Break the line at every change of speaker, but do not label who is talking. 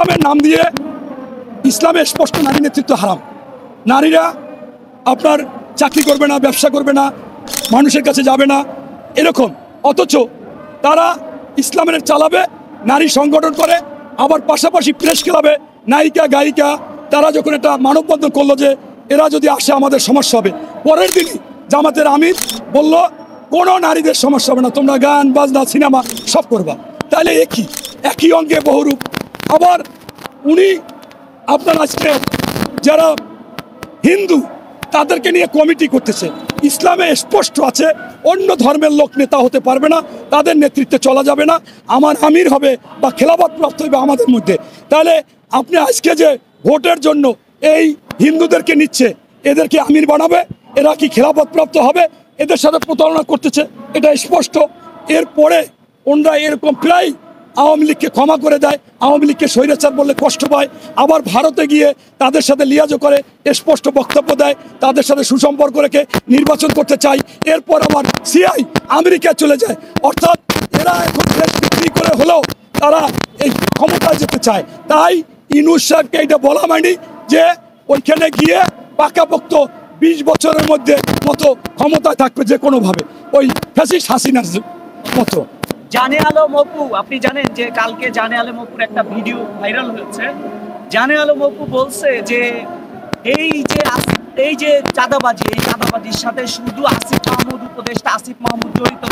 ইসলামের নাম দিয়ে, ইসলামে স্পষ্ট নারী নেতৃত্ব হারাম। নারীরা আপনার চাকরি করবে না, ব্যবসা করবে না, মানুষের কাছে যাবে না, এরকম। অথচ তারা ইসলামের চালাবে, নারী সংগঠন করে, আবার পাশাপাশি প্রেস ক্লাবে নায়িকা গায়িকা তারা যখন একটা মানববন্ধন করলো যে এরা যদি আসে আমাদের সমস্যা হবে, পরের দিনই জামাতের আমির বলল কোনো নারীদের সমস্যা হবে না, তোমরা গান বাজনা সিনেমা সব করবা। তাহলে একই অঙ্গে বহুরূপ। আবার উনি আপনার আজকে যারা হিন্দু তাদেরকে নিয়ে কমিটি করতেছে। ইসলামে স্পষ্ট আছে অন্য ধর্মের লোক নেতা হতে পারবে না, তাদের নেতৃত্বে চলা যাবে না, আমার আমির হবে বা খেলাফত প্রাপ্ত হবে আমাদের মধ্যে। তাহলে আপনি আজকে যে ভোটের জন্য এই হিন্দুদেরকে নিচ্ছে, এদেরকে আমির বানাবে, এরা কি খেলাফত প্রাপ্ত হবে? এদের সাথে প্রতারণা করতেছে, এটা স্পষ্ট। এরপরে ওনরা এরকম প্রায় আওয়ামী লীগকে ক্ষমা করে দেয়, আওয়ামী লীগকে স্বৈরাচার বললে কষ্ট পায়, আবার ভারতে গিয়ে তাদের সাথে লিয়াজো করে স্পষ্ট বক্তব্য দেয়, তাদের সাথে সুসম্পর্ক রেখে নির্বাচন করতে চায়। এরপর আবার সিআই আমেরিকায় চলে যায়। অর্থাৎ এরা এখন দেশ বিক্রি করে হলেও তারা এই ক্ষমতায় যেতে চায়। তাই ইউনূস সাহেবকে এটা বলা হয়নি যে ওইখানে গিয়ে পাকাপোক্ত 20 বছরের মধ্যে মতো ক্ষমতায় থাকবে যে কোনোভাবে, ওই ফ্যাসিস্ট হাসিনার মতো।
জানে আলম অপু, আপনি জানেন যে কালকে জানে আলম অপুর একটা ভিডিও ভাইরাল হয়েছে। জানে আলম অপু বলছে যে এই যে চাঁদাবাজি, এই চাঁদাবাজির সাথে শুধু আসিফ মাহমুদ, উপদেষ্টা আসিফ মাহমুদ জড়িত।